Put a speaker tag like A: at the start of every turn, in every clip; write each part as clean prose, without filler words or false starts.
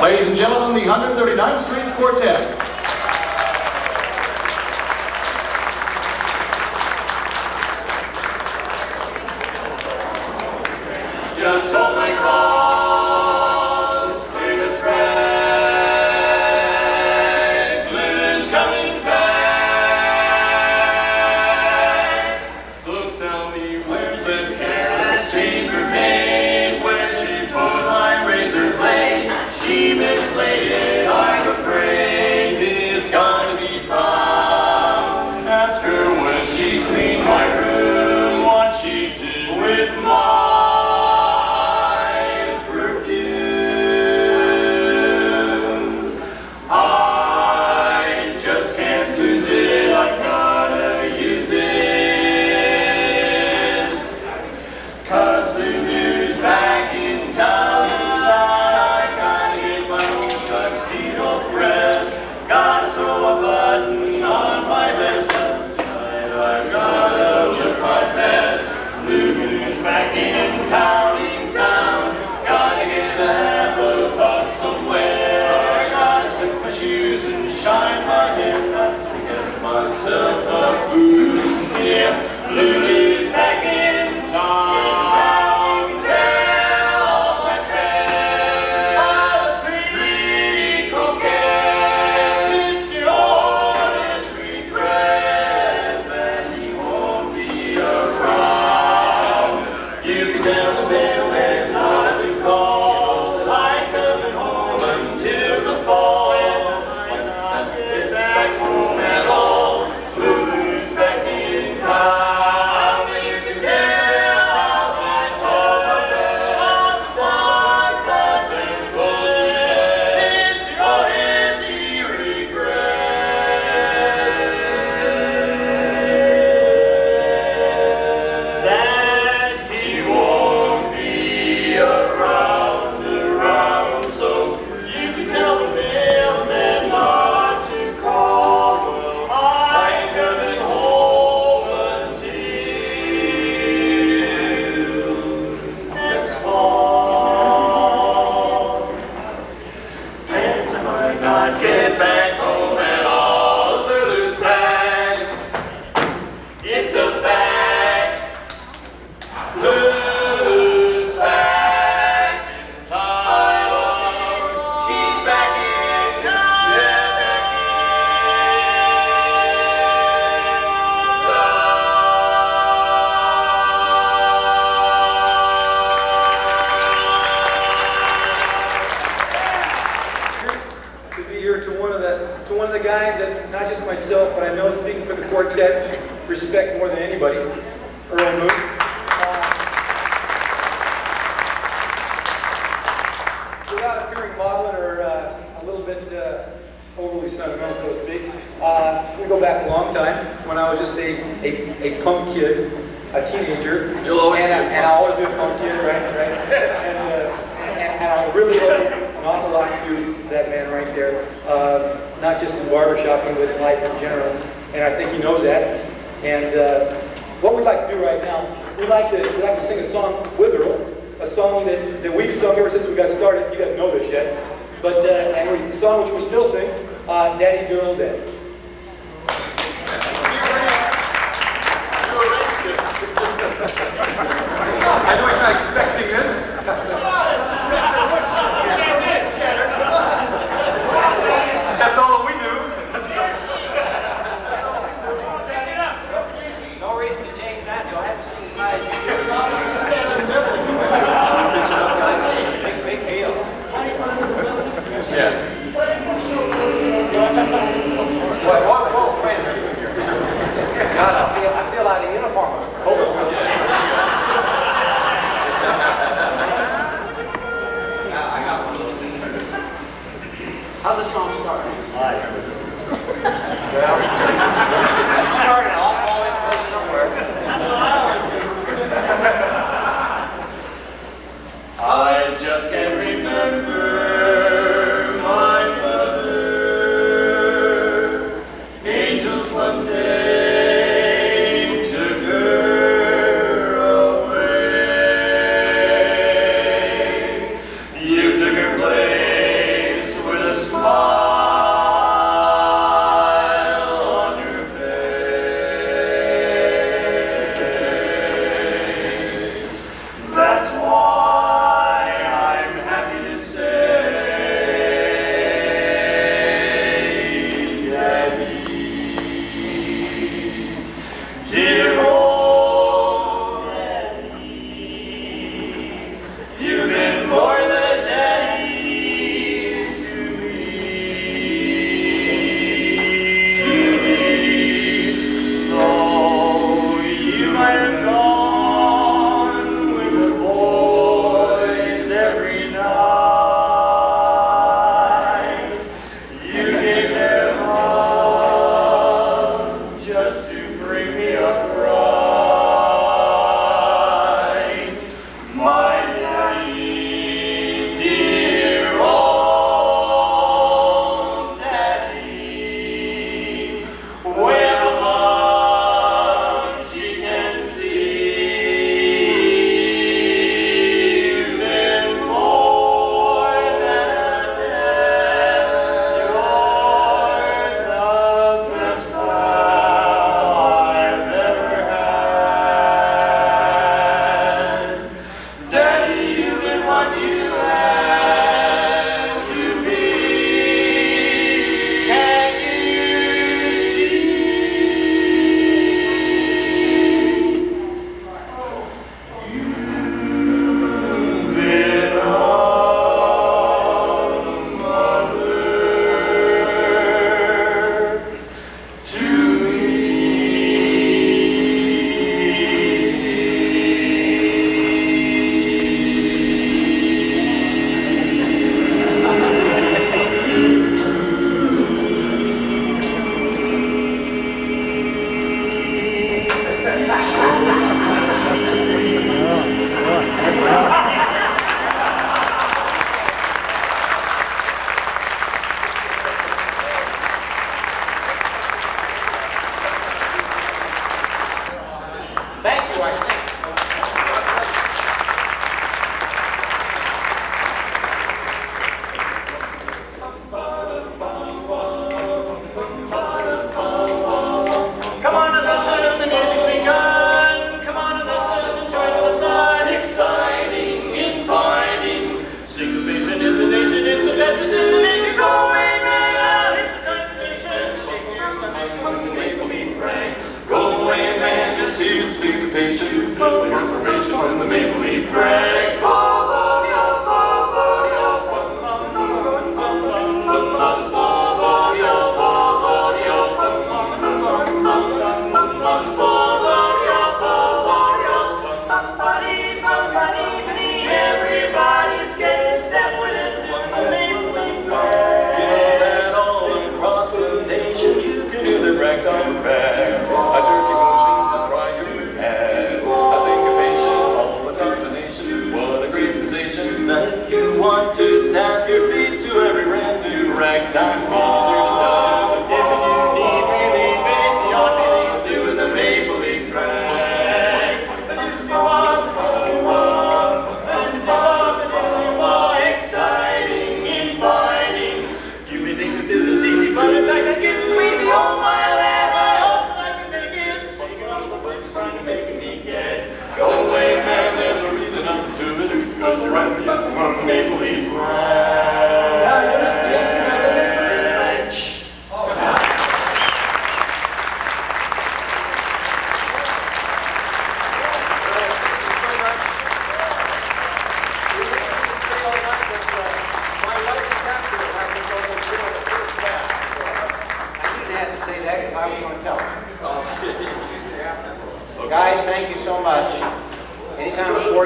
A: Ladies and gentlemen, the 139th Street Quartet.
B: Just hold my calls, clear the track, Blue's coming back. So tell me, where's that careless chambermaid? Where'd she put my razor blade? She mislaid it, I'm afraid it's gonna be found. Ask her when she cleaned my room, what she did with mine.
C: To one of the guys that, not just myself, but I know speaking for the quartet, respect more than anybody, Earl Moon. Without appearing maudlin or a little bit overly sentimental, so to speak, we go back a long time when I was just a punk kid, a teenager, and I always been a punk kid, right? And I really owe an awful lot to that man right there, not just in barbershopping, but in life in general. And I think he knows that. And what we'd like to do right now, we'd like to sing a song with Earl, a song that we've sung ever since we got started. You guys know this yet, but and a song which we still sing, "Daddy Earl Dead."
A: I know he's not expecting this. That's all that we do.
D: No reason to change that. You'll have to sing as high as you can. Big deal.
A: Yeah. What's playing here?
D: God, I feel out of uniform. Hold it. How's the song start? Well, you started off all in place somewhere.
B: I just can't remember my mother. Angels one day took her away. You took her place.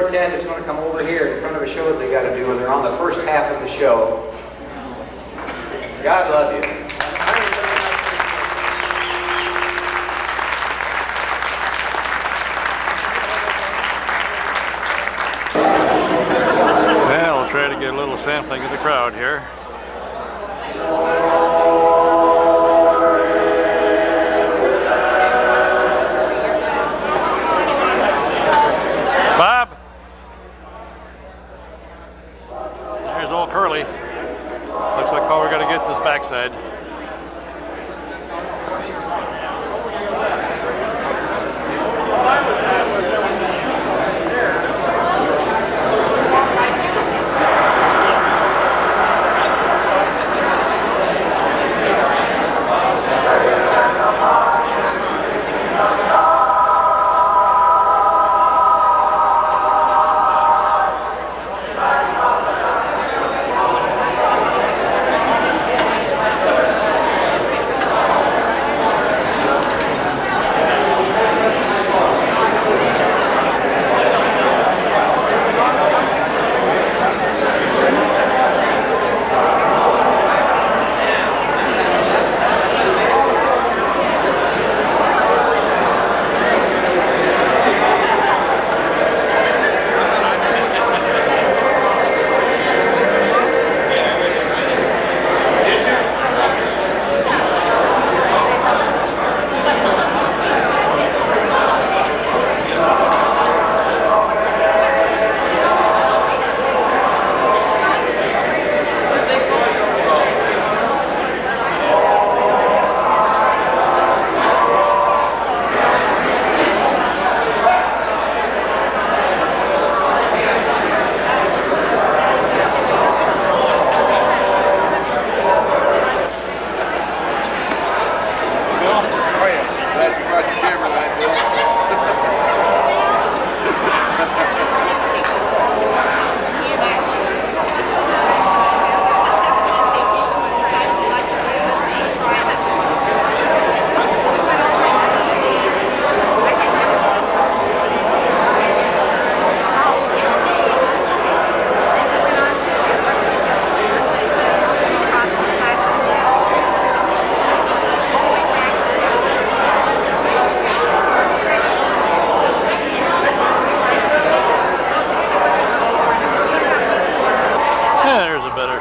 C: bartend is going to come over here in front of a show that they got to do, and they're on the first half of the show. God love you.
E: Well, we'll try to get a little sampling of the crowd here. Bob! There's old Curly. Looks like all we're going to get is his backside.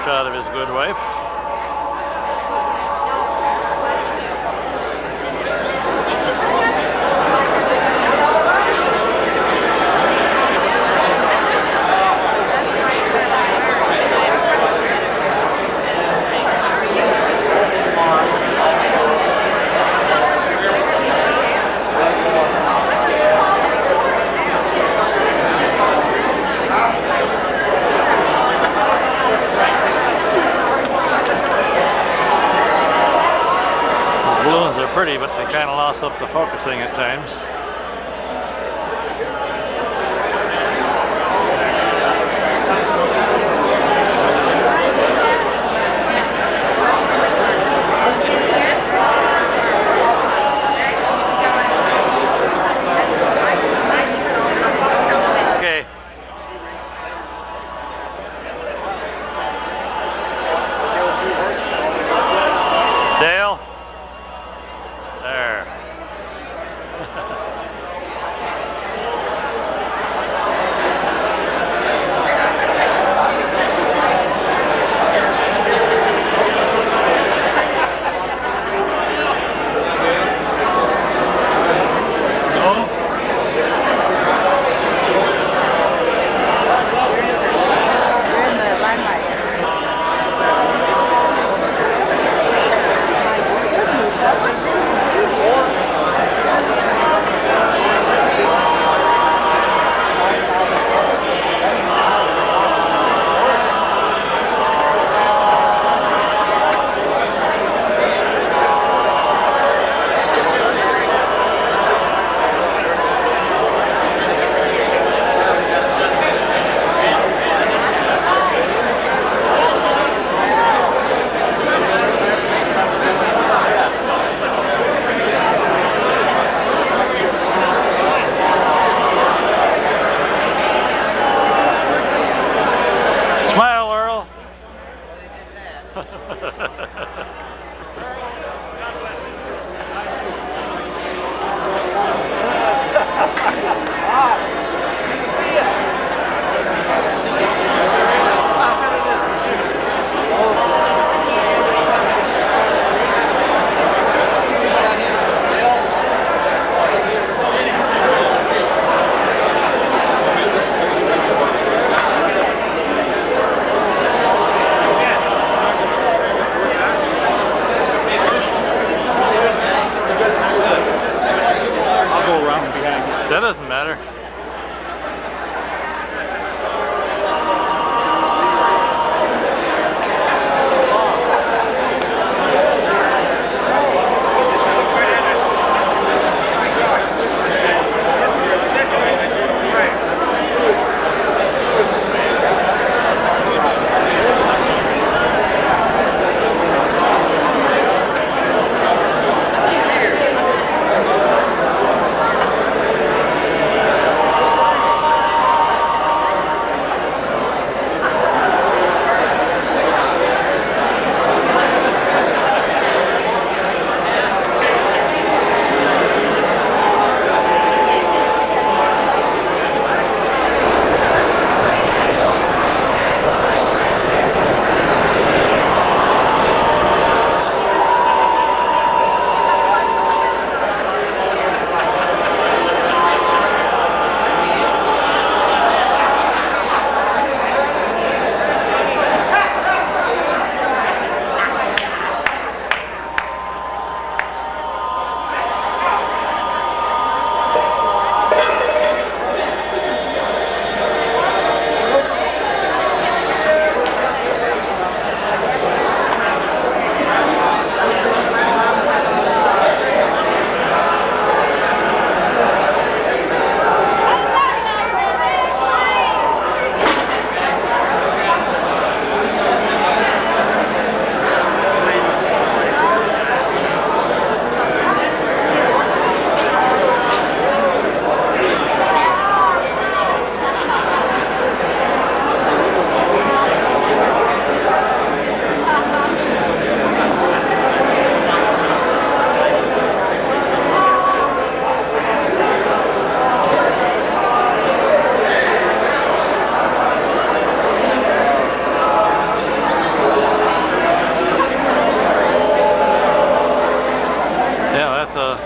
E: Shot of his good wife. Balloons are pretty, but they kind of lost up the focusing at times. Okay. Dale? There.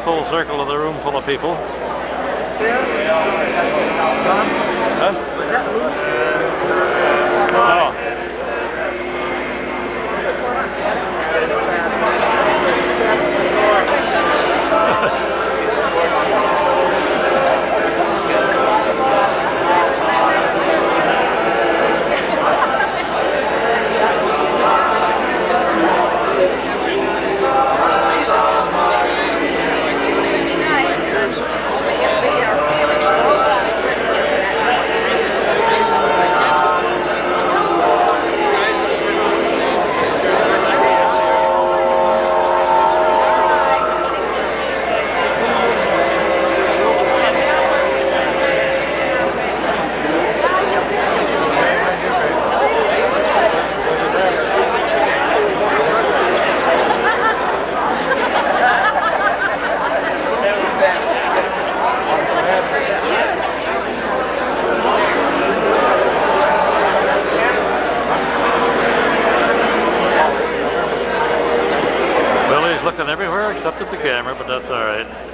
E: full circle of the room full of people. Huh? Oh. Looking everywhere except at the camera, but that's all right.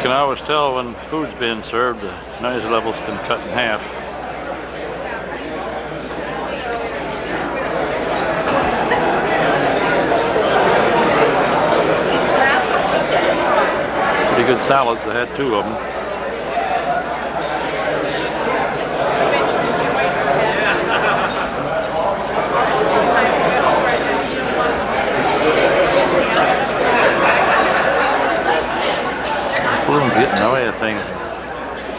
E: can always tell when food's being served, the noise level's been cut in half. Pretty good salads. I had 2 of them. Balloon's getting in the way of things,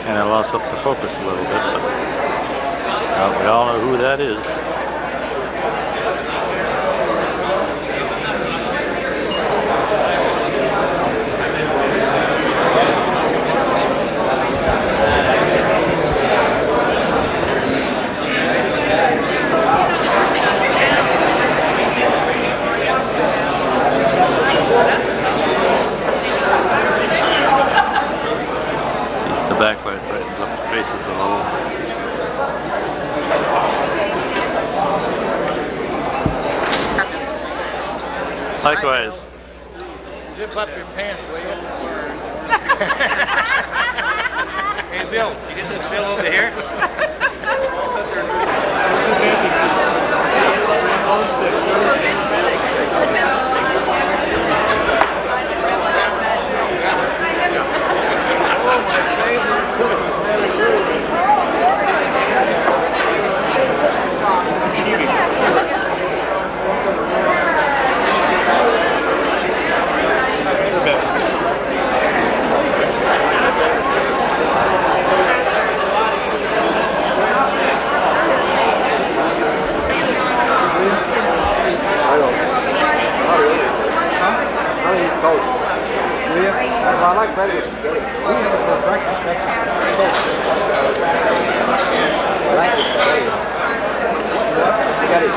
E: and I lost up the focus a little bit, but we all know who that is. Backlight brightens up the faces a little. Likewise.
A: Zip up your pants, will you? Hey, Bill, you get this bill over here? I'll sit there
D: I like breakfast. We have it for breakfast. I like it. You got it.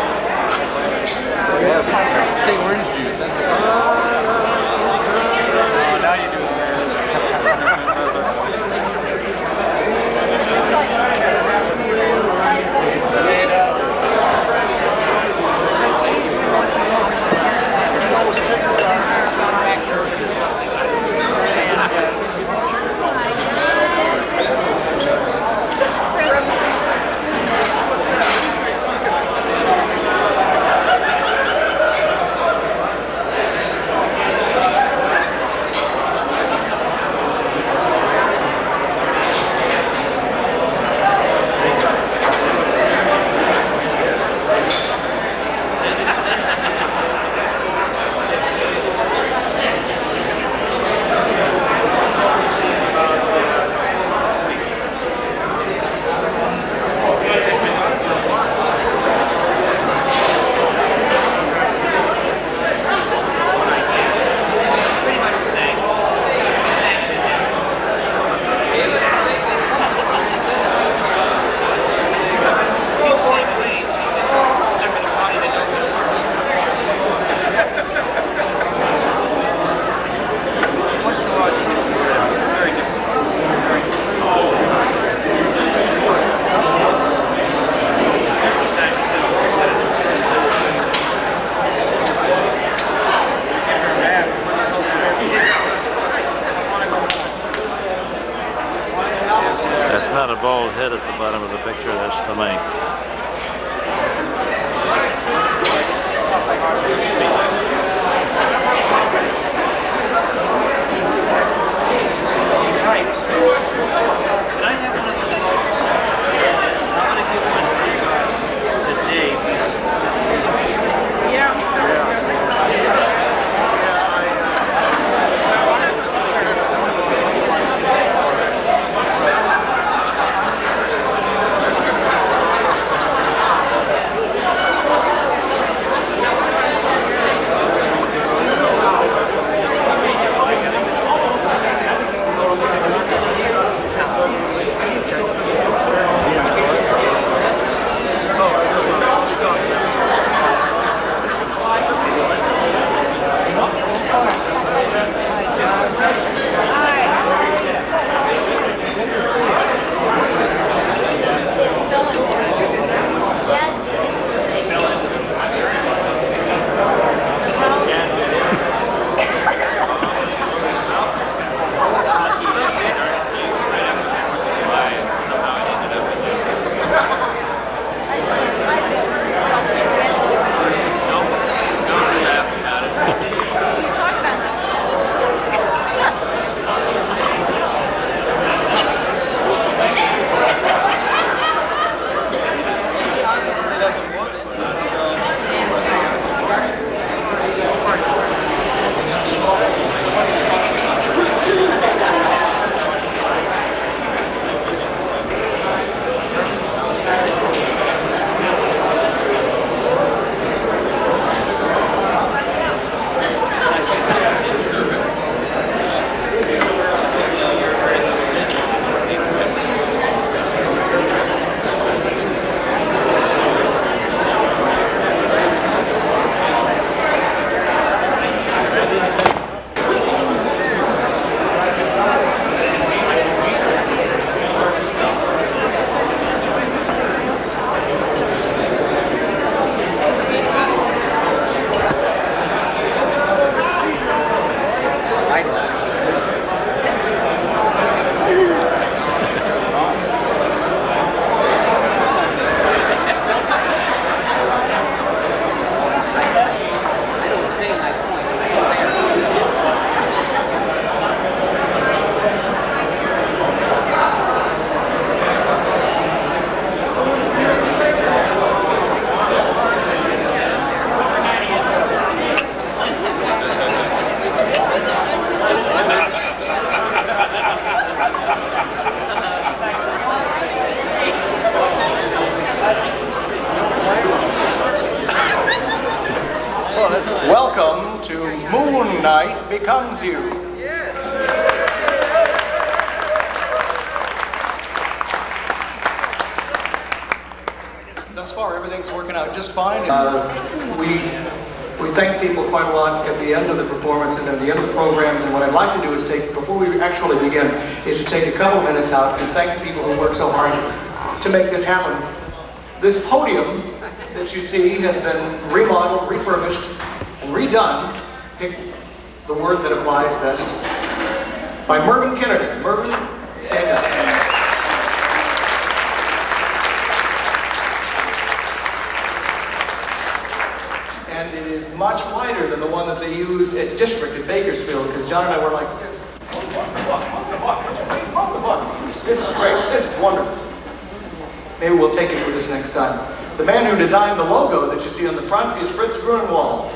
D: Yeah. Say orange juice. That's a
A: now you do it.
E: Not a bald head at the bottom of the picture, that's the mink.
F: welcome to Moon Night Becomes You. Thus far, everything's working out just fine. We thank people quite a lot at the end of the performances and the end of the programs, and what I'd like to do is before we actually begin, is to take a couple minutes out and thank the people who worked so hard to make this happen. This podium that you see has been remodeled, refurbished, and redone. Pick the word that applies best. By Mervyn Kennedy. Mervyn, stand up. And it is much wider than the one that they used at District at Bakersfield, because John and I were like, this is great, this is wonderful. Maybe we'll take it for this next time. The man who designed the logo that you see on the front is Fritz Grunewald.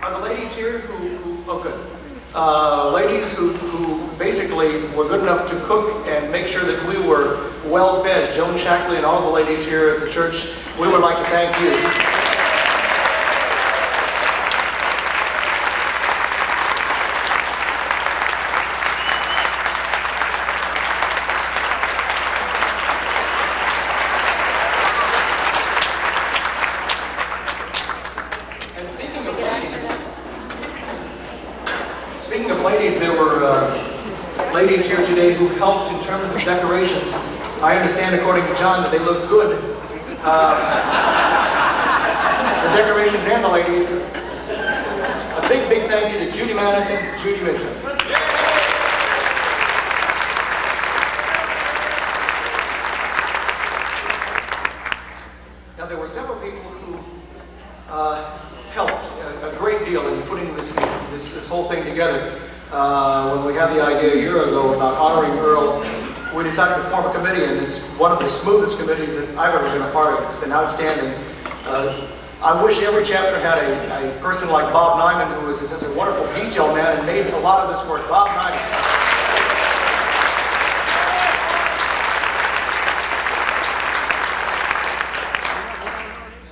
F: Are the ladies here oh good. Ladies who basically were good enough to cook and make sure that we were well fed. Joan Shackley and all the ladies here at the church, we would like to thank you. Speaking of ladies, there were ladies here today who helped in terms of decorations. I understand, according to John, that they look good. The decorations and the ladies. A big thank you to Judy Madison and Judy Mitchell. Now, there were several people who helped a great deal in putting this whole thing together. When we had the idea a year ago about honoring Earl, we decided to form a committee, and it's one of the smoothest committees that I've ever been a part of. It's been outstanding. I wish every chapter had a person like Bob Nyman, who was just a wonderful detail man and made a lot of this work. Bob Nyman.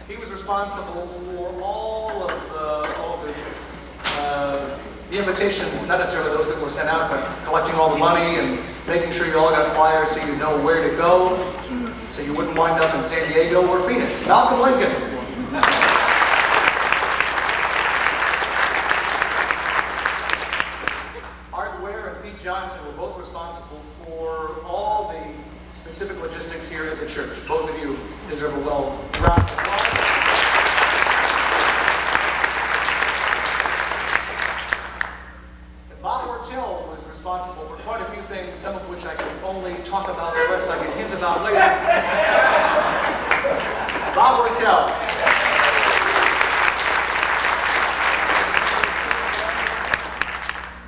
F: He was responsible for all of the invitations, not necessarily those that were sent out, but collecting all the money and making sure you all got flyers so you know where to go, so you wouldn't wind up in San Diego or Phoenix. Malcolm Lincoln. Art Ware and Pete Johnson were both responsible for all the specific logistics here at the church. Both of you deserve a well-rounded applause. Was responsible for quite a few things, some of which I can only talk about, the rest I can hint about later. Bob Ortell.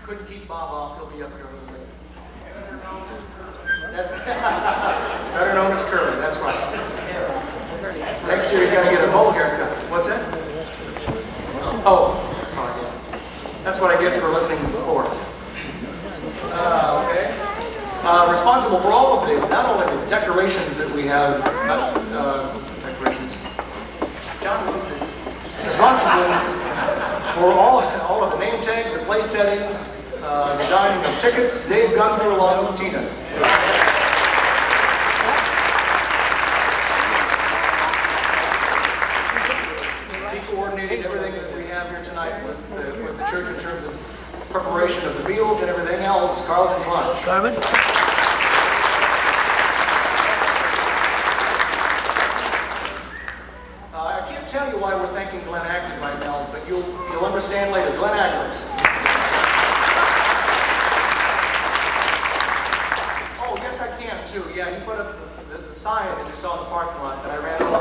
F: Couldn't keep Bob off, he'll be up here a little later. Better known as Curly, that's right. Next year he's got to get a bowl haircut. What's that? Oh, sorry, yeah. That's what I get for listening before. Okay. Responsible for all of not only the decorations that we have, decorations. John Lucas is responsible for all of the name tags, the place settings, the dining room tickets. Dave Gunther along with Tina. He coordinated everything that we have here tonight with the church in terms of preparation of the meals and everything else. Carlton Lunch. Carmen? I can't tell you why we're thanking Glenn Ackley right now, but you'll understand later. Glenn Ackley. Oh, yes, I can too. Yeah, he put up the sign that you saw in the parking lot that I ran over.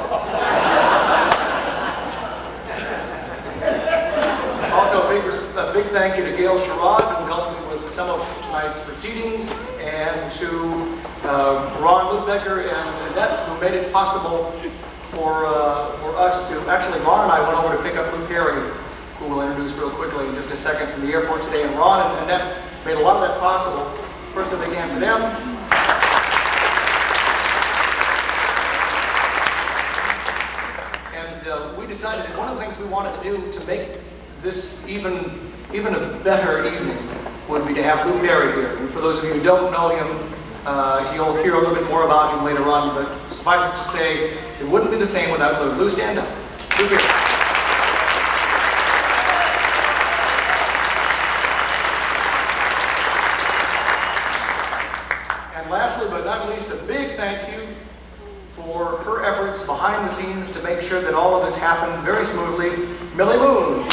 F: Also, a big thank you to Gail Sherrod, who helped me with some of tonight's proceedings, and to Ron Lubecker and Annette, who made it possible for us to, actually Ron and I went over to pick up Luke Harry, who we'll introduce real quickly in just a second, from the airport today, and Ron and Annette made a lot of that possible. First, a big hand for them. decided that one of the things we wanted to do to make this even a better evening would be to have Lou Perry here. And for those of you who don't know him, you'll hear a little bit more about him later on, but suffice it to say, it wouldn't be the same without Lou. Lou, stand up. Lou Perry. And lastly, but not least, a big thank you for her efforts behind the scenes to make sure that all of this happened very smoothly, Millie Moon.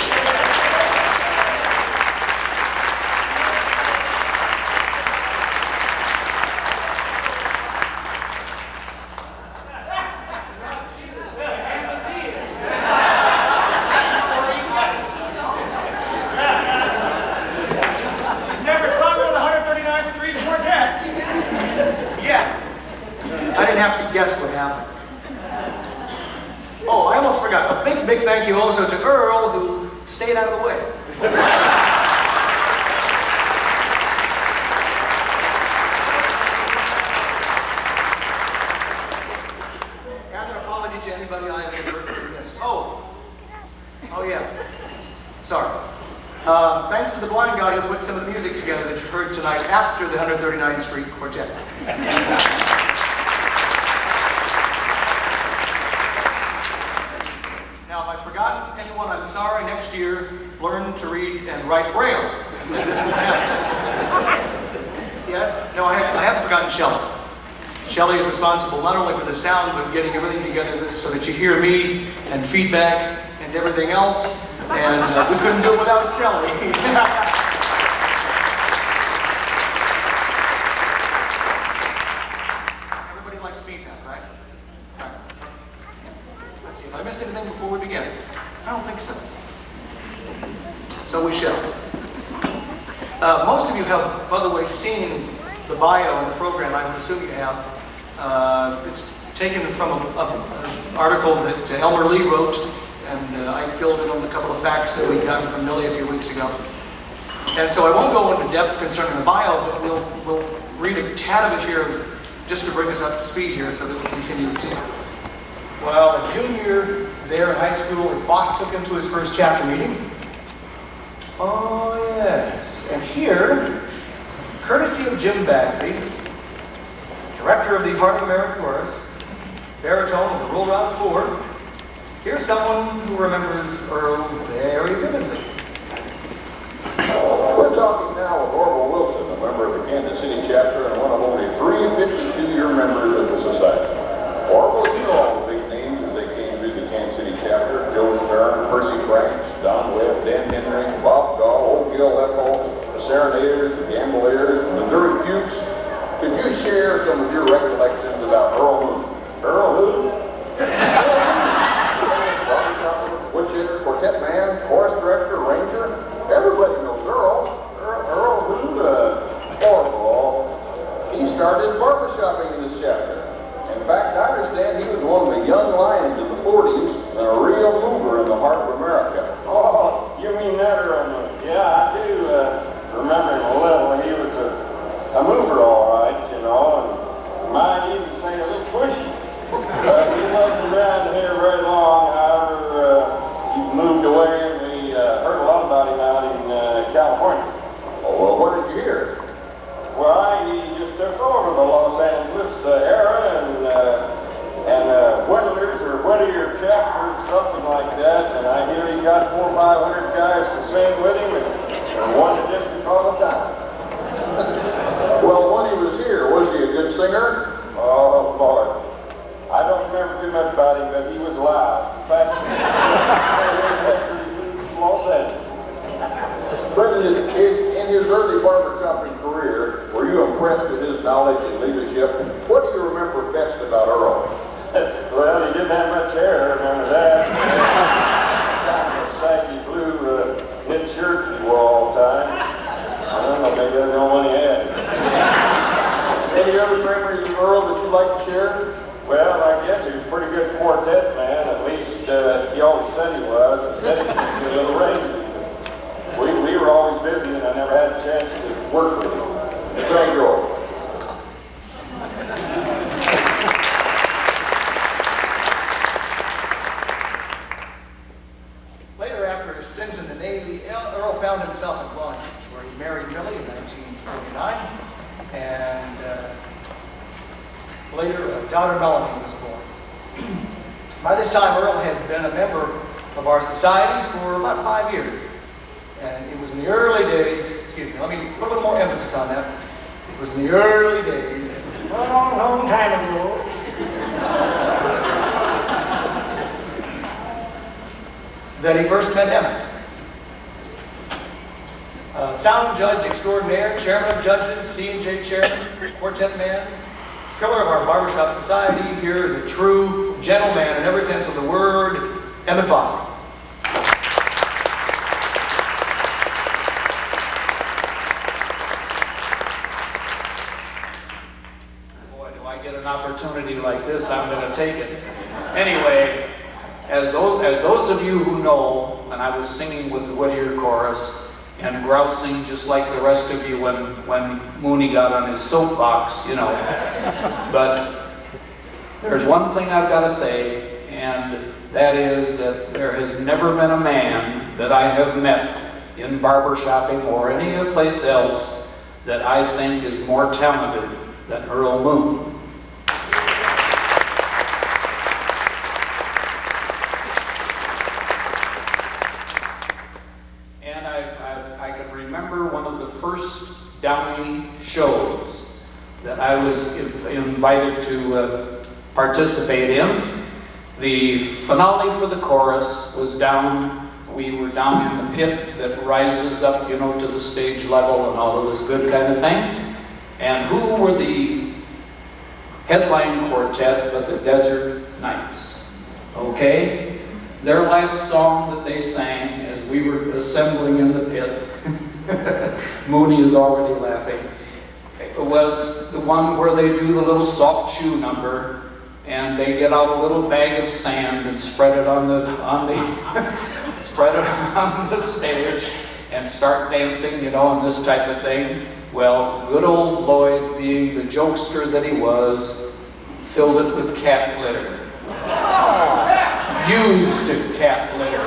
F: Oh, I almost forgot. A big thank you also to Earl, who stayed out of the way. And an apology to anybody I inadvertently missed. Oh yeah. Sorry. Thanks to the blind guy who put some of the music together that you heard tonight after the 139th Street Quartet. Now, if I've forgotten anyone, I'm sorry. Next year, learn to read and write Braille. This will happen. Yes? No, I haven't forgotten Shelley. Shelley is responsible not only for the sound, but getting everything together so that you hear me and feedback and everything else. And we couldn't do it without Shelley. Everybody likes feedback, right? All right. Let's see, if I missed anything before we begin. I don't think so. So we shall. Most of you have, by the way, seen the bio in the program. I would assume you have. It's taken from an article that Elmer Lee wrote, and I filled in on a couple of facts that we got from Millie a few weeks ago. And so I won't go into depth concerning the bio, but we'll read a tad of it here just to bring us up to speed here so that we continue to. Well, a junior there in high school, his boss took him to his first chapter meeting. Oh, yes. And here, courtesy of Jim Bagby, director of the Heart of American Chorus, baritone of the Rural Route 4, here's someone who remembers Earl very vividly.
G: We're talking now with Orville Wilson, a member of the Kansas City chapter and one of only 3 52-year members of the society. Orville, you know all the big names as they came through the Kansas City chapter: Joe Stern, Percy Franks, Don Webb, Dan Henry, Bob Dahl, Old Gil Ethel, the Serenaders, the Gamblers, the Missouri Pukes. Could you share some of your recollections about Earl Moon? Earl who? Woodchitter, quartet man, chorus director, ranger. Everybody knows Earl. Earl who? Orville. He started barbershopping in this chapter. In fact, I understand he was one of the young lions of the 40s and a real mover in the heart of America.
B: Oh, you mean that, Earl? Yeah, I do remember him a little. He was a mover, all right, you know, and might even say a little pushy. But he wasn't around here very long. However, he moved away, and we heard a lot about him out in California.
G: Oh, well, where did you hear it?
B: Well, he just took over the Los Angeles era and Whittlers or Whittier chapters, something like that. And I hear he got 400 or 500 guys to sing with him and one to just all the time.
G: Well, when he was here, was he a good singer?
B: Oh, Lord. I don't remember too much about him, but he was loud. In fact, he was Los Angeles.
G: But in his early barbershopping career, were you impressed with his knowledge and leadership? What do you remember best about Earl?
B: Well, he didn't have much hair, I remember that. Kind of a saggy blue knit shirt he wore all the time. I don't know, maybe that's the only one he had.
G: Any other memories of Earl that you'd like to share?
B: Well, I guess he was a pretty good quartet man. At least he always said he was. He said he could do a little raising. We were always busy, and I never had a chance to work with him.
G: Thank you.
F: later, daughter Melanie was born. By this time, Earl had been a member of our society for about 5 years. And it was in the early days, excuse me, let me put a little more emphasis on that. It was in the early days, a long, long time ago, that he first met Emmett. Sound judge extraordinaire, chairman of judges, C&J chairman, quartet man, pillar of our barbershop society. Here is a true gentleman in every sense of the word, Emmett Foster.
H: Boy, do I get an opportunity like this, I'm going to take it. Anyway, as those of you who know, when I was singing with the Whittier Chorus and grousing just like the rest of you when Mooney got on his soapbox, you know. But there's one thing I've got to say, and that is that there has never been a man that I have met in barbershopping or any place else that I think is more talented than Earl Moon. First Downey shows that I was invited to participate in. The finale for the chorus was down, we were down in the pit that rises up, you know, to the stage level and all of this good kind of thing. And who were the headline quartet but the Desert Knights? Okay? Their last song that they sang as we were assembling in the pit, Mooney is already laughing, it was the one where they do the little soft shoe number and they get out a little bag of sand and spread it on the spread it on the stage and start dancing, you know, and this type of thing. Well, good old Lloyd, being the jokester that he was, filled it with cat litter. Used cat litter.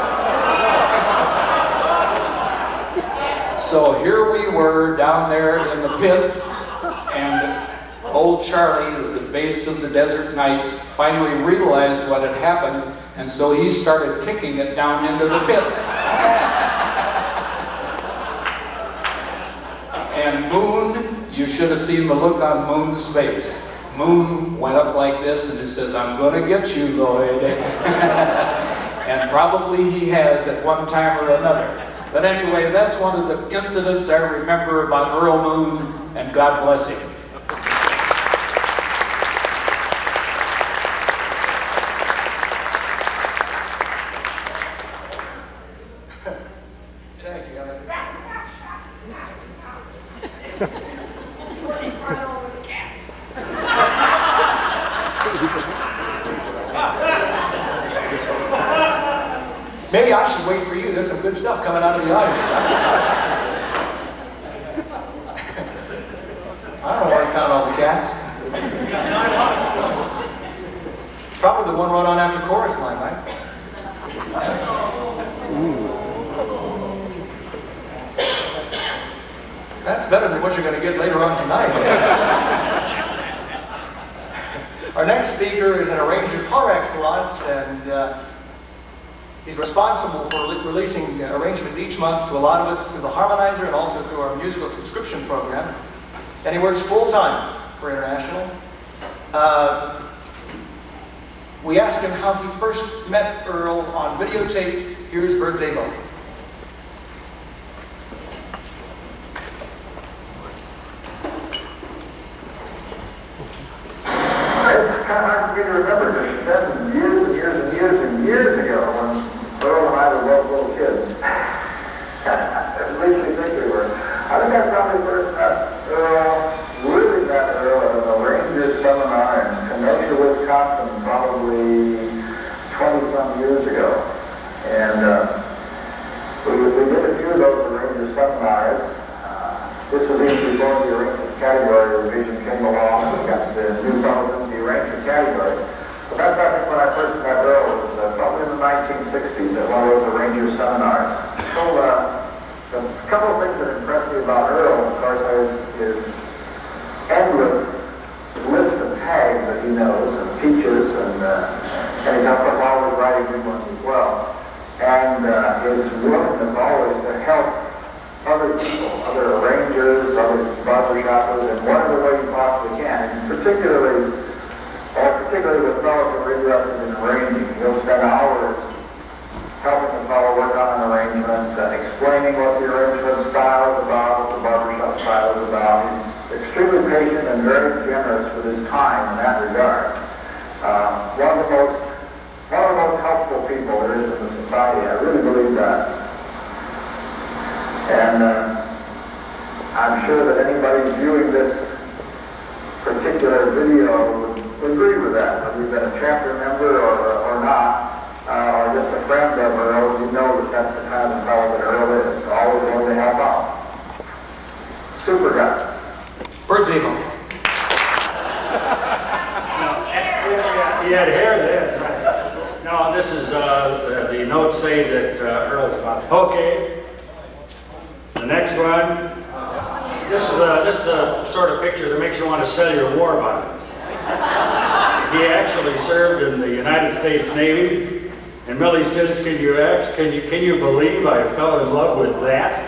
H: So here we were down there in the pit, and old Charlie, at the base of the Desert Knights, finally realized what had happened, and so he started kicking it down into the pit. And Moon, you should have seen the look on Moon's face. Moon went up like this and he says, "I'm going to get you, Lloyd." And probably he has at one time or another. But anyway, that's one of the incidents I remember about Earl Moon, and God bless him.
F: Thank you, Emmett. Maybe I should wait for you. There's some good stuff coming out of the audience. I don't want to count all the cats. Probably the one right on after chorus line, right? That's better than what you're going to get later on tonight. Our next speaker is an arranger par excellence, and he's responsible for releasing arrangements each month to a lot of us through the Harmonizer and also through our musical subscription program. And he works full-time for International. We asked him how he first met Earl on videotape. Here's Bird's Abo.
I: It's kind of hard for me to remember because it's been years and years and years and years ago when Earl and I were both little kids. At least we think we were. I think I probably first met Earl, really met Earl at a Ranger seminar in Kenosha, Wisconsin, probably 20-some years ago. And we did a few of those Ranger seminars. This was even before the arrangement category revision came along. We got the new fellows in the arrangement category. But that's, I think, when I first met Earl. It was probably in the 1960s at one of those arranger seminars. So a couple of things that impressed me about Earl, of course, is his endless list of tags that he and he's always writing new ones as well. And his willingness always to help other people, other arrangers, other barbershoppers, in whatever way you possibly can. And particularly with fellows who are interested in arranging, he'll spend hours helping the fellow work on an arrangement, explaining what the arrangement style is about, what the barbershop style is about. He's extremely patient and very generous with his time in that regard. One of the most helpful people there is in the society. I really believe that. And I'm sure that anybody viewing this particular video would agree with that. Whether you've been a chapter member or not, or just a friend of Earl, you know that that's the kind of fellow that Earl is. Always willing to help out. Super guy.
F: Bird's Eagle.
J: He had hair then, right? No, this is, the notes say that Earl's about. Okay. The next one. This is a sort of picture that makes you want to sell your war bonds. He actually served in the United States Navy, and Millie says, "Can you believe I fell in love with that?"